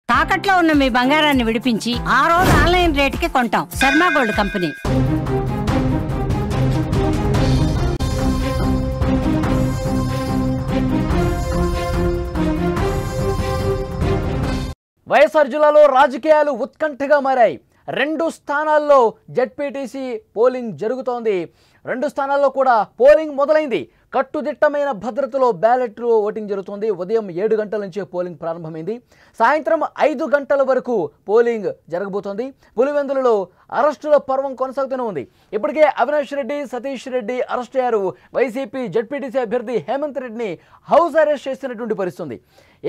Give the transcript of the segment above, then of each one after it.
తాకట్లో ఉన్న మీ బంగారాన్ని విడిపించి ఆ రోజు ఆన్లైన్ రేటుకి కొంటాం. Sharma gold company. వైఎస్ఆర్ జిల్లాలో రాజకీయాలు ఉత్కంఠగా మారాయి. 2 స్థానాల్లో జెడ్పీటీసీ పోలింగ్ జరుగుతోంది. 2 స్థానాల్లో కూడా పోలింగ్ మొదలైంది. కట్టుదిట్టమైన భద్రతలో బ్యాలెట్ ఓటింగ్ జరుగుతోంది. ఉదయం 7 గంటల నుంచి పోలింగ్ ప్రారంభమైంది. సాయంత్రం 5 గంటల వరకు పోలింగ్ జరగబోతోంది. పులివెందులలో అరెస్టుల పర్వం కొనసాగుతూనే ఉంది. ఇప్పటికే అవినాష్ రెడ్డి, సతీష్ రెడ్డి అరెస్ట్ అయ్యారు. వైసీపీ జెడ్పీటీసీ అభ్యర్థి హేమంత్ రెడ్డిని హౌస్ అరెస్ట్ చేసినటువంటి పరిస్థితి.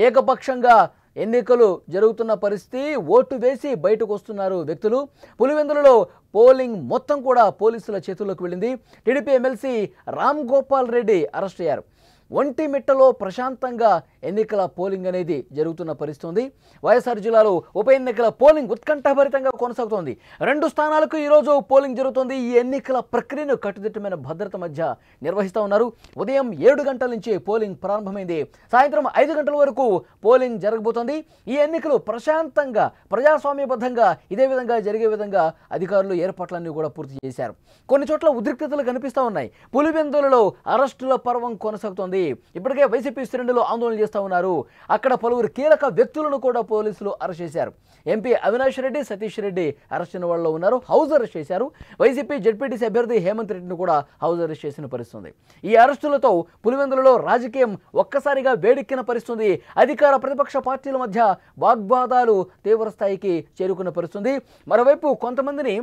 ఏకపక్షంగా ఎన్నికలు జరుగుతున్న పరిస్థితి. ఓటు వేసి బయటకు వస్తున్నారు వ్యక్తులు. పులివెందులలో పోలింగ్ మొత్తం కూడా పోలీసుల చేతుల్లోకి వెళ్ళింది. TDP MLC Ram Gopal Reddy arrest అయ్యారు. ఒంటిమిట్టలో ప్రశాంతంగా ఎన్నికల పోలింగ్ అనేది జరుగుతున్న పరిస్థితి. వైఎస్ఆర్ జిల్లాలో ఉప ఎన్నికల పోలింగ్ ఉత్కంఠభరితంగా కొనసాగుతోంది. 2 స్థానాలకు ఈరోజు పోలింగ్ జరుగుతోంది. ఈ ఎన్నికల ప్రక్రియను కట్టుదిట్టమైన భద్రత మధ్య నిర్వహిస్తూ ఉన్నారు. ఉదయం 7 గంటల నుంచి పోలింగ్ ప్రారంభమైంది. సాయంత్రం 5 గంటల వరకు పోలింగ్ జరగబోతోంది. ఈ ఎన్నికలు ప్రశాంతంగా, ప్రజాస్వామ్యబద్ధంగా ఇదే విధంగా జరిగే విధంగా అధికారులు ఏర్పాట్లన్నీ కూడా పూర్తి చేశారు. కొన్ని చోట్ల ఉద్రిక్తతలు కనిపిస్తూ ఉన్నాయి. పులివెందులలో అరెస్టుల పర్వం కొనసాగుతోంది. ఇప్పటికే వైసీపీ శ్రేణులు ఆందోళన చేస్తూ ఉన్నారు. అక్కడ పలువురు కీలక వ్యక్తులను కూడా పోలీసులు అరెస్ట్ చేశారు. ఎంపీ అవినాష్ రెడ్డి, సతీష్ రెడ్డి అరెస్ట్ అయిన వాళ్ళు ఉన్నారు. హౌస్ అరెస్ట్ చేశారు. వైసీపీ జెడ్పీటీసీ అభ్యర్థి హేమంత్ రెడ్డిని కూడా హౌస్ అరెస్ట్ చేసిన పరిస్థితి. ఈ అరెస్టులతో పులివెందులలో రాజకీయం ఒక్కసారిగా వేడెక్కిన పరిస్థితి. అధికార ప్రతిపక్ష పార్టీల మధ్య వాగ్వాదాలు తీవ్ర స్థాయికి చేరుకున్న పరిస్థితి. మరోవైపు కొంతమందిని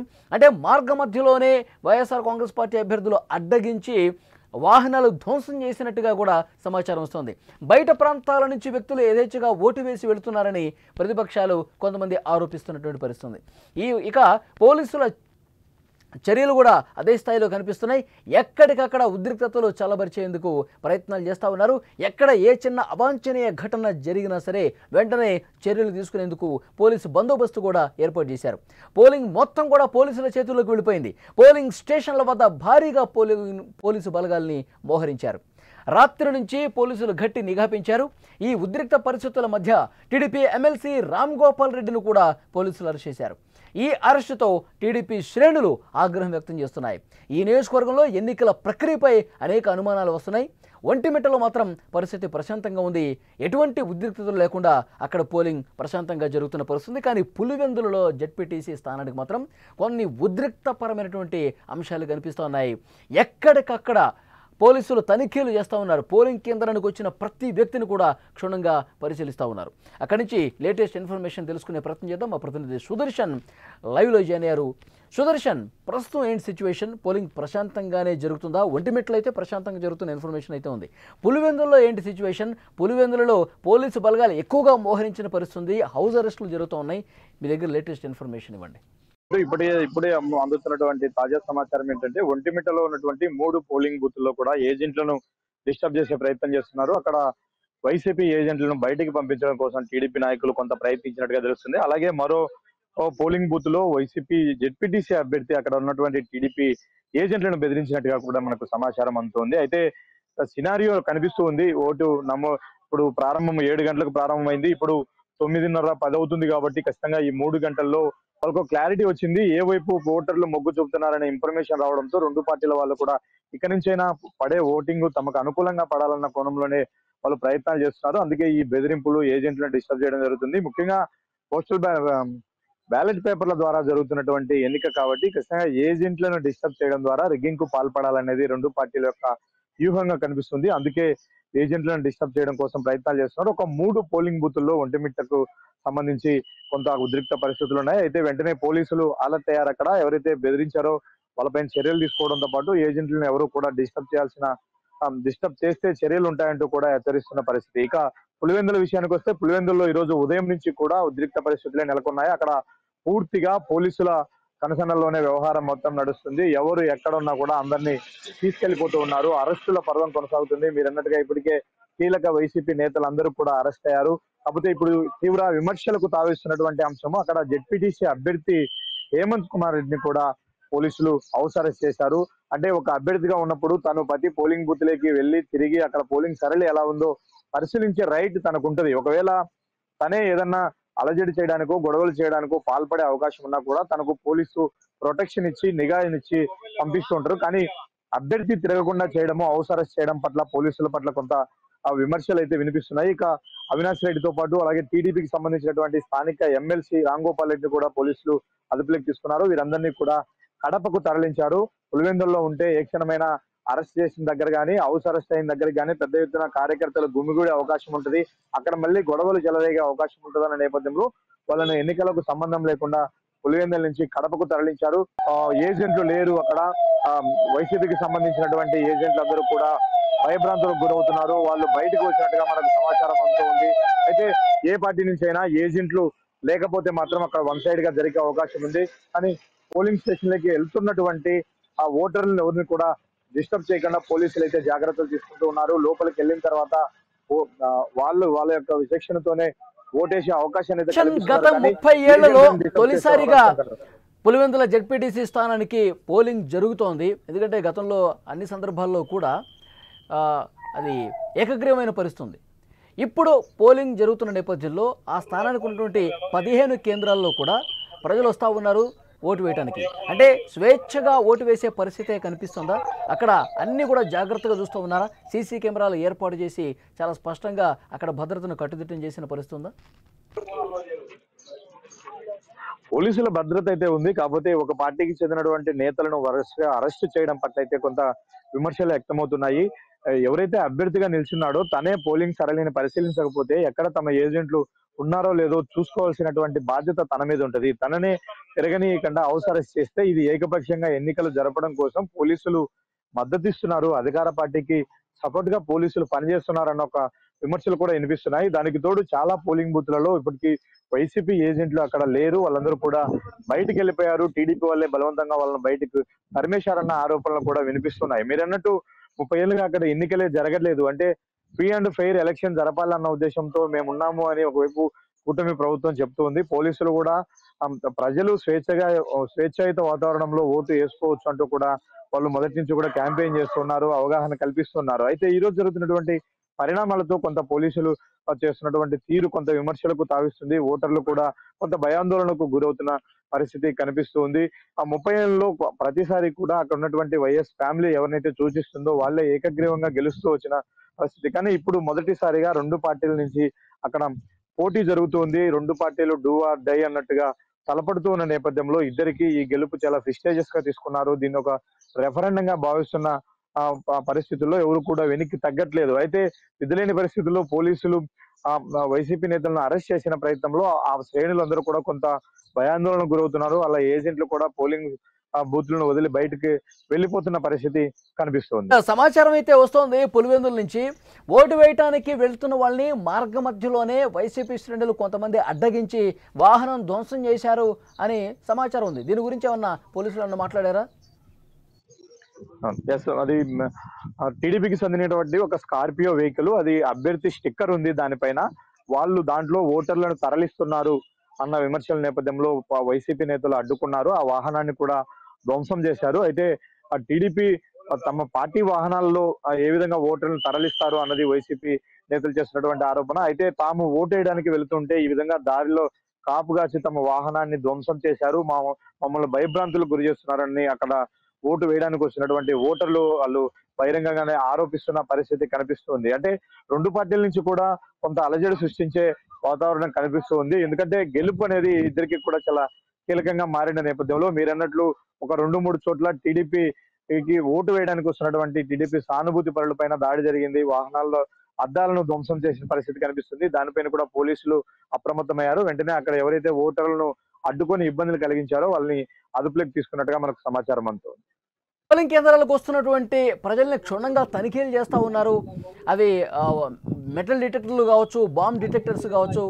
మార్గ మధ్యలోనే వైఎస్ఆర్ కాంగ్రెస్ పార్టీ అభ్యర్థులు అడ్డగించి వాహనాలు ధ్వంసం చేసినట్టుగా కూడా సమాచారం వస్తుంది. బయట ప్రాంతాల నుంచి వ్యక్తులు యథేచ్ఛగా ఓటు వేసి వెళుతున్నారని ప్రతిపక్షాలు కొంతమంది ఆరోపిస్తున్నటువంటి పరిస్థితి. ఇక పోలీసుల చర్యలు కూడా అదే స్థాయిలో కనిపిస్తున్నాయి. ఎక్కడికక్కడ ఉద్రిక్తతలు చల్లబరిచేందుకు ప్రయత్నాలు చేస్తూ ఉన్నారు. ఎక్కడ ఏ చిన్న అవాంఛనీయ ఘటన జరిగినా సరే వెంటనే చర్యలు తీసుకునేందుకు పోలీసు బందోబస్తు కూడా ఏర్పాటు చేశారు. పోలింగ్ మొత్తం కూడా పోలీసుల చేతుల్లోకి వెళ్ళిపోయింది. పోలింగ్ స్టేషన్ల వద్ద భారీగా పోలీసు బలగాల్ని మోహరించారు. రాత్రి నుంచి పోలీసులు గట్టి నిఘా పెంచారు. ఈ ఉద్రిక్త పరిస్థితుల మధ్య టీడీపీ ఎమ్మెల్సీ రామ్ గోపాల్ రెడ్డిని కూడా పోలీసులు అరెస్ట్ చేశారు. ఈ అరెస్టుతో టీడీపీ శ్రేణులు ఆగ్రహం వ్యక్తం చేస్తున్నాయి. ఈ నియోజకవర్గంలో ఎన్నికల ప్రక్రియపై అనేక అనుమానాలు వస్తున్నాయి. ఒంటిమిట్టలో మాత్రం పరిస్థితి ప్రశాంతంగా ఉంది. ఎటువంటి ఉద్రిక్తతలు లేకుండా అక్కడ పోలింగ్ ప్రశాంతంగా జరుగుతున్న పరిస్థితి. కానీ పులివెందులలో జెడ్పీటీసీ స్థానానికి మాత్రం కొన్ని ఉద్రిక్తపరమైనటువంటి అంశాలు కనిపిస్తూ ఉన్నాయి. ఎక్కడికక్కడ పోలీసులు తనిఖీలు చేస్తూ ఉన్నారు. పోలింగ్ కేంద్రానికి వచ్చిన ప్రతి వ్యక్తిని కూడా క్షుణ్ణంగా పరిశీలిస్తూ ఉన్నారు. అక్కడి నుంచి లేటెస్ట్ ఇన్ఫర్మేషన్ తెలుసుకునే ప్రయత్నం చేద్దాం. మా ప్రతినిధి సుదర్శన్ లైవ్లో జాయిన్ అయ్యారు. సుదర్శన్, ప్రస్తుతం ఏంటి సిచ్యువేషన్? పోలింగ్ ప్రశాంతంగానే జరుగుతుందా? ఒంటిమిట్లో అయితే ప్రశాంతంగా జరుగుతున్న ఇన్ఫర్మేషన్ అయితే ఉంది. పులివెందులలో ఏంటి సిచ్యువేషన్? పులివెందులలో పోలీసు బలగాలు ఎక్కువగా మోహరించిన పరిస్థితి. హౌస్ అరెస్టులు జరుగుతూ ఉన్నాయి. మీ దగ్గర లేటెస్ట్ ఇన్ఫర్మేషన్ ఇవ్వండి. ఇప్పుడే అందుతున్నటువంటి తాజా సమాచారం ఏంటంటే, ఒంటిమిట్టలో ఉన్నటువంటి 3 పోలింగ్ బూత్ల్లో కూడా ఏజెంట్లను డిస్టర్బ్ చేసే ప్రయత్నం చేస్తున్నారు. అక్కడ వైసీపీ ఏజెంట్లను బయటికి పంపించడం కోసం టీడీపీ నాయకులు కొంత ప్రయత్నించినట్టుగా తెలుస్తుంది. అలాగే మరో పోలింగ్ బూత్ లో వైసీపీ జెడ్పీటీసీ అభ్యర్థి అక్కడ ఉన్నటువంటి టీడీపీ ఏజెంట్లను బెదిరించినట్టుగా కూడా మనకు సమాచారం అందుతోంది. అయితే సినారియో కనిపిస్తూ ఉంది. ఇప్పుడు ప్రారంభం 7 గంటలకు ప్రారంభమైంది. ఇప్పుడు 9:30, 10 అవుతుంది. కాబట్టి ఖచ్చితంగా ఈ 3 గంటల్లో వాళ్ళకు క్లారిటీ వచ్చింది. ఏ వైపు ఓటర్లు మొగ్గు చూపుతున్నారనే ఇన్ఫర్మేషన్ రావడంతో 2 పార్టీల వాళ్ళు కూడా ఇక్కడి నుంచైనా పడే ఓటింగ్ తమకు అనుకూలంగా పడాలన్న కోణంలోనే వాళ్ళు ప్రయత్నాలు చేస్తున్నారు. అందుకే ఈ బెదిరింపులు, ఏజెంట్లను డిస్టర్బ్ చేయడం జరుగుతుంది. ముఖ్యంగా పోస్టల్ బ్యాలెట్ పేపర్ల ద్వారా జరుగుతున్నటువంటి ఎన్నిక కాబట్టి ఖచ్చితంగా ఏజెంట్లను డిస్టర్బ్ చేయడం ద్వారా రిగ్గింగ్ కు పాల్పడాలనేది 2 పార్టీల యొక్క వ్యూహంగా కనిపిస్తుంది. అందుకే ఏజెంట్లను డిస్టర్బ్ చేయడం కోసం ప్రయత్నాలు చేస్తున్నారు. ఒక 3 పోలింగ్ బూతుల్లో ఒంటిమిట్టకు సంబంధించి కొంత ఉద్రిక్త పరిస్థితులు ఉన్నాయి. అయితే వెంటనే పోలీసులు అలర్ట్ అయ్యారు. అక్కడ ఎవరైతే బెదిరించారో వాళ్ళపైన చర్యలు తీసుకోవడంతో పాటు ఏజెంట్లను ఎవరు కూడా డిస్టర్బ్ చేస్తే చర్యలు ఉంటాయంటూ కూడా హెచ్చరిస్తున్న పరిస్థితి. ఇక పులివెందుల విషయానికి వస్తే, పులివెందుల్లో ఈ రోజు ఉదయం నుంచి కూడా ఉద్రిక్త పరిస్థితులే నెలకొన్నాయి. అక్కడ పూర్తిగా పోలీసుల కనసనల్లోనే వ్యవహారం మొత్తం నడుస్తుంది. ఎవరు ఎక్కడ ఉన్నా కూడా అందరినీ తీసుకెళ్లిపోతూ ఉన్నారు. అరెస్టుల పర్వం కొనసాగుతుంది. మీరు అన్నట్టుగా ఇప్పటికే కీలక వైసీపీ నేతలందరూ కూడా అరెస్ట్ అయ్యారు. కాకపోతే ఇప్పుడు తీవ్ర విమర్శలకు తావిస్తున్నటువంటి అంశము, అక్కడ జెడ్పీటీసీ అభ్యర్థి హేమంత్ కుమార్ రెడ్డిని కూడా పోలీసులు హౌస్ అరెస్ట్ చేశారు. అంటే ఒక అభ్యర్థిగా ఉన్నప్పుడు తను ప్రతి పోలింగ్ బూత్ లోకి వెళ్లి తిరిగి అక్కడ పోలింగ్ సరళి ఎలా ఉందో పరిశీలించే రైట్ తనకు ఉంటది. ఒకవేళ తనే ఏదన్నా అలజడి చేయడానికో గొడవలు చేయడానికో పాల్పడే అవకాశం ఉన్నా కూడా తనకు పోలీసు ప్రొటెక్షన్ ఇచ్చి నిఘానిచ్చి పంపిస్తూ ఉంటారు. కానీ అభ్యర్థి తిరగకుండా చేయడము, హౌస్ అరెస్ట్ చేయడం పట్ల పోలీసుల పట్ల కొంత విమర్శలు అయితే వినిపిస్తున్నాయి. ఇక అవినాష్ రెడ్డితో పాటు అలాగే టీడీపీకి సంబంధించినటువంటి స్థానిక ఎమ్మెల్సీ రాంగోపాల్ రెడ్డి కూడా పోలీసులు అదుపులోకి తీసుకున్నారు. వీరందరినీ కూడా కడపకు తరలించారు. పులివెందుల్లో ఉంటే ఏ క్షణమైన అరెస్ట్ చేసిన దగ్గర కానీ హౌస్ అరెస్ట్ అయిన దగ్గర కానీ పెద్ద ఎత్తున కార్యకర్తలు గుమిగూడే అవకాశం ఉంటుంది. అక్కడ మళ్ళీ గొడవలు చెలరేగే అవకాశం ఉంటుందన్న నేపథ్యంలో వాళ్ళను ఎన్నికలకు సంబంధం లేకుండా పులివెందుల నుంచి కడపకు తరలించారు. ఏజెంట్లు లేరు అక్కడ. వైసీపీకి సంబంధించినటువంటి ఏజెంట్లు అందరూ కూడా భయభ్రాంతులకు గురవుతున్నారు. వాళ్ళు బయటకు వచ్చినట్టుగా మనకు సమాచారం అంతా ఉంది. అయితే ఏ పార్టీ నుంచి అయినా ఏజెంట్లు లేకపోతే మాత్రం అక్కడ వన్ సైడ్ గా జరిగే అవకాశం ఉంది. కానీ పోలింగ్ స్టేషన్లకి వెళ్తున్నటువంటి ఆ ఓటర్లను ఎవరిని కూడా డిస్టర్బ్ చేయకుండా పోలీసులు అయితే జాగ్రత్తలు తీసుకుంటూ ఉన్నారు. లోపలికి వెళ్ళిన తర్వాత వాళ్ళ యొక్క విచక్షణతోనే ఓటేసే అవకాశాన్ని గత 30 ఏళ్లలో తొలిసారిగా పులివెందుల జెడ్పీటీసీ స్థానానికి పోలింగ్ జరుగుతోంది. ఎందుకంటే గతంలో అన్ని సందర్భాల్లో కూడా అది ఏకగ్రీవమైన పరిస్థితి. ఇప్పుడు పోలింగ్ జరుగుతున్న నేపథ్యంలో ఆ స్థానానికి ఉన్నటువంటి 15 కేంద్రాల్లో కూడా ప్రజలు వస్తూ ఉన్నారు ఓటు వేయడానికి. అంటే స్వేచ్ఛగా ఓటు వేసే పరిస్థితే కనిపిస్తుందా? అక్కడ అన్ని కూడా జాగ్రత్తగా చూస్తూ ఉన్నారా? సీసీ కెమెరాలు ఏర్పాటు చేసి చాలా స్పష్టంగా అక్కడ భద్రతను కట్టుదిట్టం చేసిన పరిస్థితి ఉందా? పోలీసుల భద్రత అయితే ఉంది. కాకపోతే ఒక పార్టీకి చెందినటువంటి నేతలను వరుసగా అరెస్ట్ చేయడం పట్ల అయితే కొంత విమర్శలు వ్యక్తమవుతున్నాయి. ఎవరైతే అభ్యర్థిగా నిలిచున్నాడో తనే పోలింగ్ సరళిని పరిశీలించకపోతే ఎక్కడ తమ ఏజెంట్లు ఉన్నారో లేదో చూసుకోవాల్సినటువంటి బాధ్యత తన మీద ఉంటది. తననే తిరగనీయకుండా హౌస్ అరెస్ట్ చేస్తే ఇది ఏకపక్షంగా ఎన్నికలు జరపడం కోసం పోలీసులు మద్దతిస్తున్నారు, అధికార పార్టీకి సపోర్ట్ గా పోలీసులు పనిచేస్తున్నారన్న ఒక విమర్శలు కూడా వినిపిస్తున్నాయి. దానికి తోడు చాలా పోలింగ్ బూత్లలో ఇప్పటికీ వైసీపీ ఏజెంట్లు అక్కడ లేరు. వాళ్ళందరూ కూడా బయటకు వెళ్ళిపోయారు. టీడీపీ వాళ్ళే బలవంతంగా వాళ్ళని బయటకు తరిమేశారన్న ఆరోపణలు కూడా వినిపిస్తున్నాయి. మీరు అన్నట్టు 30 ఏళ్ళుగా అక్కడ ఎన్నికలే జరగలేదు. అంటే ఫ్రీ అండ్ ఫెయిర్ ఎలక్షన్ జరపాలన్న ఉద్దేశంతో మేము ఉన్నాము అని ఒకవైపు కూటమి ప్రభుత్వం చెప్తుంది. పోలీసులు కూడా ప్రజలు స్వేచ్ఛాయుత వాతావరణంలో ఓటు వేసుకోవచ్చు అంటూ కూడా వాళ్ళు మొదటి నుంచి కూడా క్యాంపెయిన్ చేస్తున్నారు, అవగాహన కల్పిస్తున్నారు. అయితే ఈ రోజు జరుగుతున్నటువంటి పరిణామాలతో కొంత పోలీసులు చేస్తున్నటువంటి తీరు కొంత విమర్శలకు తావిస్తుంది. ఓటర్లు కూడా కొంత భయాందోళనకు గురవుతున్న పరిస్థితి కనిపిస్తుంది. ఆ 30 ఏళ్ళలో ప్రతిసారి కూడా అక్కడ ఉన్నటువంటి వైఎస్ ఫ్యామిలీ ఎవరినైతే సూచిస్తుందో వాళ్ళే ఏకగ్రీవంగా గెలుస్తూ వచ్చిన పరిస్థితి. కానీ ఇప్పుడు మొదటిసారిగా 2 పార్టీల నుంచి అక్కడ పోటీ జరుగుతుంది. 2 పార్టీలు డూ ఆర్ డై అన్నట్టుగా తలపడుతూ ఉన్న నేపథ్యంలో ఇద్దరికి ఈ గెలుపు చాలా ప్రెస్టీజియస్ గా తీసుకున్నారు. దీన్ని ఒక రెఫరెండంగా భావిస్తున్న పరిస్థితుల్లో ఎవరు కూడా వెనక్కి తగ్గట్లేదు. అయితే విధులేని పరిస్థితుల్లో పోలీసులు వైసీపీ నేతలను అరెస్ట్ చేసిన ప్రయత్నంలో ఆ శ్రేణులందరూ కూడా కొంత భయాందోళనకు గురవుతున్నారు. అలా ఏజెంట్లు కూడా పోలింగ్ బూత్లను వదిలి బయటకు వెళ్లిపోతున్న పరిస్థితి కనిపిస్తోంది. సమాచారం అయితే వస్తోంది పులివెందుల నుంచి ఓటు వేయటానికి వెళ్తున్న వాళ్ళని మార్గ మధ్యలోనే వైసీపీ శ్రేణులు కొంతమంది అడ్డగించి వాహనం ధ్వంసం చేశారు అని సమాచారం ఉంది. దీని గురించి ఏమన్నా పోలీసులు ఏమన్నా మాట్లాడారా? అది టీడీపీకి చెందినటువంటి ఒక స్కార్పియో వెహికల్, అది అభ్యర్థి స్టిక్కర్ ఉంది దానిపైన. వాళ్ళు దాంట్లో ఓటర్లను తరలిస్తున్నారు అన్న విమర్శల నేపథ్యంలో వైసీపీ నేతలు అడ్డుకున్నారు. ఆ వాహనాన్ని కూడా ధ్వంసం చేశారు. అయితే ఆ టీడీపీ తమ పార్టీ వాహనాల్లో ఏ విధంగా ఓటర్లను తరలిస్తారు అన్నది వైసీపీ నేతలు చేస్తున్నటువంటి ఆరోపణ. అయితే తాము ఓటు వేయడానికి వెళుతుంటే ఈ విధంగా దారిలో కాపుగాచి తమ వాహనాన్ని ధ్వంసం చేశారు, మమ్మల్ని భయభ్రాంతులకు గురి చేస్తున్నారని అక్కడ ఓటు వేయడానికి వచ్చినటువంటి ఓటర్లు వాళ్ళు బహిరంగంగానే ఆరోపిస్తున్న పరిస్థితి కనిపిస్తుంది. అంటే 2 పార్టీల నుంచి కూడా కొంత అలజడి సృష్టించే వాతావరణం కనిపిస్తుంది. ఎందుకంటే గెలుపు అనేది ఇద్దరికి కూడా చాలా కీలకంగా మారిన నేపథ్యంలో మీరన్నట్లు ఒక 2-3 చోట్ల టీడీపీకి ఓటు వేయడానికి వస్తున్నటువంటి టీడీపీ సానుభూతి పరుల పైన దాడి జరిగింది. వాహనాల్లో అద్దాలను ధ్వంసం చేసిన పరిస్థితి కనిపిస్తుంది. దానిపైన కూడా పోలీసులు అప్రమత్తమయ్యారు. వెంటనే అక్కడ ఎవరైతే ఓటర్లను అడ్డుకొని ఇబ్బందులు కలిగించారో వాళ్ళని అదుపులోకి తీసుకున్నట్టుగా మనకు సమాచారం అందుతోంది. పోలింగ్ కేంద్రాలకు వస్తున్నటువంటి ప్రజల్ని క్షుణ్ణంగా తనిఖీలు చేస్తూ ఉన్నారు. అవి మెటల్ డిటెక్టర్లు కావచ్చు, బాంబ్ డిటెక్టర్స్ కావచ్చు,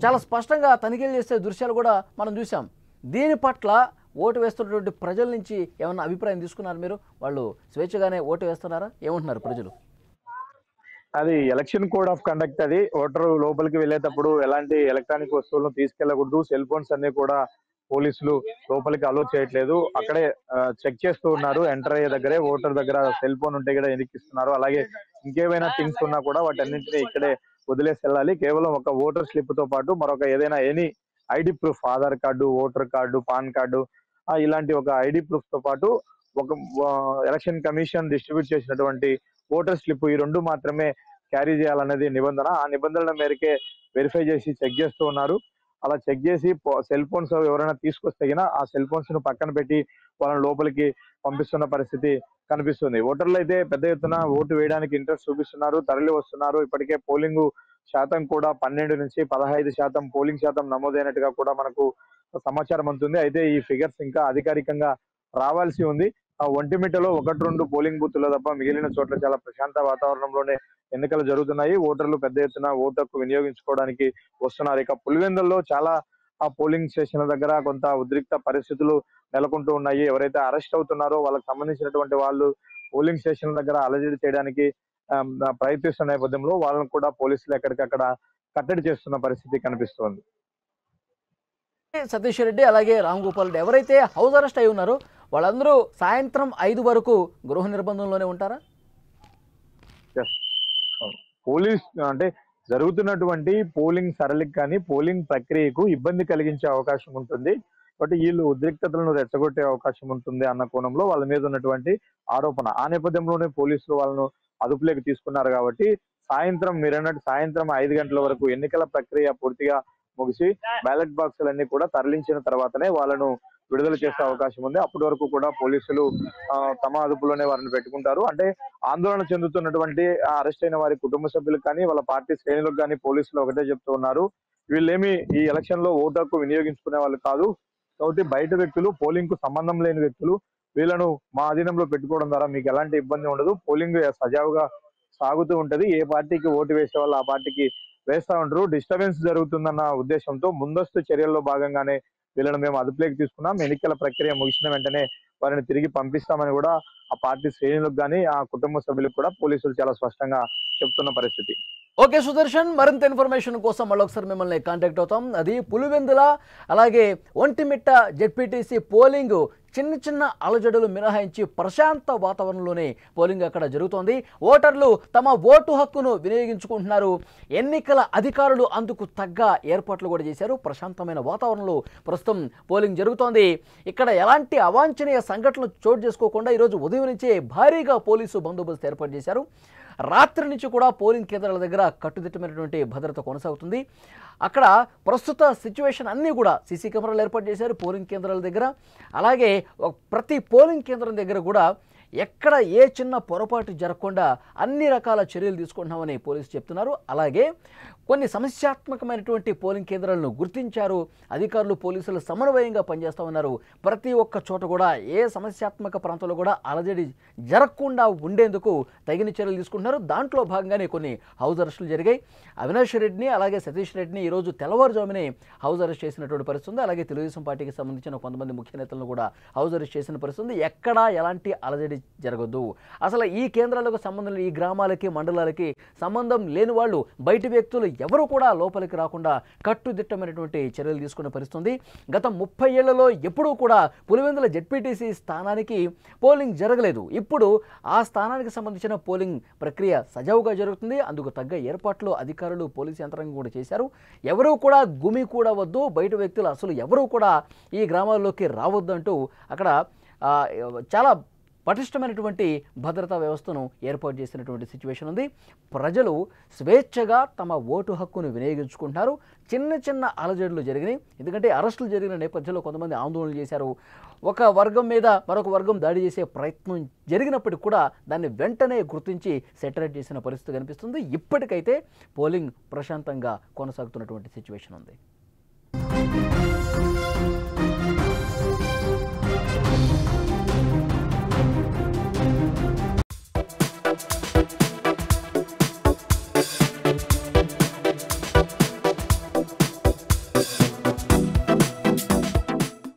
చాలా స్పష్టంగా తనిఖీలు చేసే దృశ్యాలు కూడా మనం చూసాం. దీని పట్ల ఓటు వేస్తున్నటువంటి ప్రజల నుంచి ఏమన్నా అభిప్రాయం తీసుకున్నారు మీరు? వాళ్ళు స్వేచ్ఛగానే ఓటు వేస్తున్నారా? ఏమంటున్నారు ప్రజలు? అది ఎలక్షన్ కోడ్ ఆఫ్ కండక్ట్. అది ఓటరు లోపలికి వెళ్ళేటప్పుడు ఎలాంటి ఎలక్ట్రానిక్ వస్తువులను తీసుకెళ్లకూడదు. సెల్ ఫోన్స్ అన్ని కూడా పోలీసులు లోపలికి అలో చేయట్లేదు. అక్కడే చెక్ చేస్తూ ఉన్నారు. ఎంటర్ అయ్యే దగ్గరే ఓటర్ దగ్గర సెల్ ఫోన్ ఉంటే కూడా ఎనికిస్తున్నారు. అలాగే ఇంకేమైనా థింగ్స్ ఉన్నా కూడా వాటన్నింటినీ ఇక్కడే వదిలేసి వెళ్ళాలి. కేవలం ఒక ఓటర్ స్లిప్ తో పాటు మరొక ఏదైనా ID proof, Aadhaar card, voter card, pan card, ఇలాంటి ఒక ఐడి ప్రూఫ్ తో పాటు ఒక ఎలక్షన్ కమిషన్ డిస్ట్రిబ్యూట్ చేసినటువంటి ఓటర్ స్లిప్, ఈ రెండు మాత్రమే క్యారీ చేయాలనేది నిబంధన. ఆ నిబంధనల మేరకే వెరిఫై చేసి చెక్ చేస్తూ ఉన్నారు. అలా చెక్ చేసి సెల్ ఫోన్స్ ఎవరైనా తీసుకొస్తే ఆ సెల్ ఫోన్స్ ను పక్కన పెట్టి వాళ్ళని లోపలికి పంపిస్తున్న పరిస్థితి కనిపిస్తుంది. ఓటర్లు అయితే పెద్ద ఎత్తున ఓటు వేయడానికి ఇంట్రెస్ట్ చూపిస్తున్నారు, తరలి వస్తున్నారు. ఇప్పటికే పోలింగ్ శాతం కూడా 12 నుంచి 15% పోలింగ్ శాతం నమోదైనట్టుగా కూడా మనకు సమాచారం అందుతుంది. అయితే ఈ ఫిగర్స్ ఇంకా అధికారికంగా రావాల్సి ఉంది. ఒంటిమిట్టలో 1-2 పోలింగ్ బూత్లో తప్ప మిగిలిన చోట్ల చాలా ప్రశాంత వాతావరణంలోనే ఎన్నికలు జరుగుతున్నాయి. ఓటర్లు పెద్ద ఎత్తున ఓటు హక్కు వినియోగించుకోవడానికి వస్తున్నారు. ఇక పులివెందుల్లో చాలా పోలింగ్ స్టేషన్ల దగ్గర కొంత ఉద్రిక్త పరిస్థితులు నెలకొంటూ ఉన్నాయి. ఎవరైతే అరెస్ట్ అవుతున్నారో వాళ్ళకి సంబంధించినటువంటి వాళ్ళు పోలింగ్ స్టేషన్ల దగ్గర అలజడి చేయడానికి ప్రయత్నిస్తున్న నేపథ్యంలో వాళ్ళని కూడా పోలీసులు ఎక్కడికక్కడ కట్టడి చేస్తున్న పరిస్థితి కనిపిస్తోంది. సతీష్ రెడ్డి అలాగే రామ్ గోపాల్ రెడ్డి ఎవరైతే హౌస్ అరెస్ట్ అయి ఉన్నారో వాళ్ళందరూ సాయంత్రం 5 వరకు గృహ నిర్బంధంలోనే ఉంటారా? పోలీస్ అంటే జరుగుతున్నటువంటి పోలింగ్ సరళికి కానీ పోలింగ్ ప్రక్రియకు ఇబ్బంది కలిగించే అవకాశం ఉంటుంది. కాబట్టి వీళ్ళు ఉద్రిక్తతలను రెచ్చగొట్టే అవకాశం ఉంటుంది అన్న కోణంలో వాళ్ళ మీద ఉన్నటువంటి ఆరోపణ. ఆ నేపథ్యంలోనే పోలీసులు వాళ్ళను అదుపులోకి తీసుకున్నారు. కాబట్టి సాయంత్రం మీరన్నట్టు సాయంత్రం 5 గంటల వరకు ఎన్నికల ప్రక్రియ పూర్తిగా ముగిసి బ్యాలెట్ బాక్సులన్నీ కూడా తరలించిన తర్వాతనే వాళ్ళను విడుదల చేసే అవకాశం ఉంది. అప్పటి వరకు కూడా పోలీసులు తమ అదుపులోనే వారిని పెట్టుకుంటారు. అంటే ఆందోళన చెందుతున్నటువంటి అరెస్ట్ అయిన వారి కుటుంబ సభ్యులకు కానీ వాళ్ళ పార్టీ శ్రేణులకు కానీ పోలీసులు ఒకటే చెప్తూ ఉన్నారు, వీళ్ళేమి ఈ ఎలక్షన్ లో ఓటు హక్కు వినియోగించుకునే వాళ్ళు కాదు. కాబట్టి బయట వ్యక్తులు, పోలింగ్ కు సంబంధం లేని వ్యక్తులు, వీళ్ళను మా అధీనంలో పెట్టుకోవడం ద్వారా మీకు ఎలాంటి ఇబ్బంది ఉండదు. పోలింగ్ సజావుగా సాగుతూ ఉంటది. ఏ పార్టీకి ఓటు వేసే వాళ్ళు ఆ పార్టీకి వేస్తా ఉంటారు. డిస్టర్బెన్స్ జరుగుతుందన్న ఉద్దేశంతో ముందస్తు చర్యల్లో భాగంగానే వీళ్ళను మేము అదుపులోకి తీసుకున్నాం. ఎన్నికల ప్రక్రియ ముగిసిన వెంటనే వారిని తిరిగి పంపిస్తామని కూడా ఆ పార్టీ శ్రేణులకు కానీ ఆ కుటుంబ సభ్యులకు కూడా పోలీసులు చాలా స్పష్టంగా చెప్తున్న పరిస్థితి. ఓకే సుదర్శన్, మరింత ఇన్ఫర్మేషన్ కోసం మళ్ళొకసారి మిమ్మల్ని కాంటాక్ట్ అవుతాం. అది పులివెందుల అలాగే ఒంటిమిట్ట జెడ్పీటీసీ పోలింగ్ చిన్న అలజడులు మినహాయించి ప్రశాంత వాతావరణంలోనే పోలింగ్ అక్కడ జరుగుతోంది. ఓటర్లు తమ ఓటు హక్కును వినియోగించుకుంటున్నారు. ఎన్నికల అధికారులు అందుకు తగ్గ ఏర్పాట్లు కూడా చేశారు. ప్రశాంతమైన వాతావరణంలో ప్రస్తుతం పోలింగ్ జరుగుతోంది. ఇక్కడ ఎలాంటి అవాంఛనీయ సంఘటనలు చోటు చేసుకోకుండా ఈరోజు ఉదయం నుంచే భారీగా పోలీసు బందోబస్తు ఏర్పాటు చేశారు. రాత్రి నుంచి కూడా పోలింగ్ కేంద్రాల దగ్గర కట్టుదిట్టమైనటువంటి భద్రత కొనసాగుతుంది. అక్కడ ప్రస్తుత సిచ్యువేషన్ అన్నీ కూడా సీసీ కెమెరాలు ఏర్పాటు చేశారు పోలింగ్ కేంద్రాల దగ్గర. అలాగే ప్రతి పోలింగ్ కేంద్రం దగ్గర కూడా ఎక్కడ ఏ చిన్న పొరపాటు జరగకుండా అన్ని రకాల చర్యలు తీసుకుంటున్నామని పోలీసులు చెప్తున్నారు. అలాగే కొన్ని సమస్యాత్మకమైనటువంటి పోలింగ్ కేంద్రాలను గుర్తించారు. అధికారులు పోలీసులు సమన్వయంగా పనిచేస్తూ ఉన్నారు. ప్రతి ఒక్క చోట కూడా ఏ సమస్యాత్మక ప్రాంతంలో కూడా అలజడి జరగకుండా ఉండేందుకు తగిన చర్యలు తీసుకుంటున్నారు. దాంట్లో భాగంగానే కొన్ని హౌస్ అరెస్టులు జరిగాయి. అవినాష్ రెడ్డిని అలాగే సతీష్ రెడ్డిని ఈరోజు తెల్లవారుజామునే హౌస్ అరెస్ట్ చేసినటువంటి పరిస్థితి ఉంది. అలాగే తెలుగుదేశం పార్టీకి సంబంధించిన కొంతమంది ముఖ్య నేతలను కూడా హౌస్ అరెస్ట్ చేసిన పరిస్థితి ఉంది. ఎక్కడా ఎలాంటి అలజడి జరగదు. అసలు ఈ కేంద్రాలకు సంబంధం, ఈ గ్రామాలకి మండలాలకి సంబంధం లేని వాళ్ళు, బయటి వ్యక్తులు ఎవరు కూడా లోపలికి రాకుండా కట్టుదిట్టమైనటువంటి చర్యలు తీసుకునే పరిస్థితుంది. గత 30 ఏళ్లలో ఎప్పుడూ కూడా పులివెందుల జెడ్పీటీసీ స్థానానికి పోలింగ్ జరగలేదు. ఇప్పుడు ఆ స్థానానికి సంబంధించిన పోలింగ్ ప్రక్రియ సజావుగా జరుగుతుంది. అందుకు తగ్గ ఏర్పాట్లు అధికారులు, పోలీసు యంత్రాంగం కూడా చేశారు. ఎవరూ కూడా గుమి కూడా వద్దు, బయట వ్యక్తులు అసలు ఎవరూ కూడా ఈ గ్రామాల్లోకి రావద్దు అంటూ అక్కడ చాలా పటిష్టమైనటువంటి భద్రతా వ్యవస్థను ఏర్పాటు చేసినటువంటి సిచ్యువేషన్ ఉంది. ప్రజలు స్వేచ్ఛగా తమ ఓటు హక్కును వినియోగించుకుంటున్నారు. చిన్న అలజడులు జరిగినాయి. ఎందుకంటే అరెస్టులు జరిగిన నేపథ్యంలో కొంతమంది ఆందోళన చేశారు. ఒక వర్గం మీద మరొక వర్గం దాడి చేసే ప్రయత్నం జరిగినప్పటికీ కూడా దాన్ని వెంటనే గుర్తించి సెటరేట్ చేసిన పరిస్థితి కనిపిస్తుంది. ఇప్పటికైతే పోలింగ్ ప్రశాంతంగా కొనసాగుతున్నటువంటి సిచ్యువేషన్ ఉంది.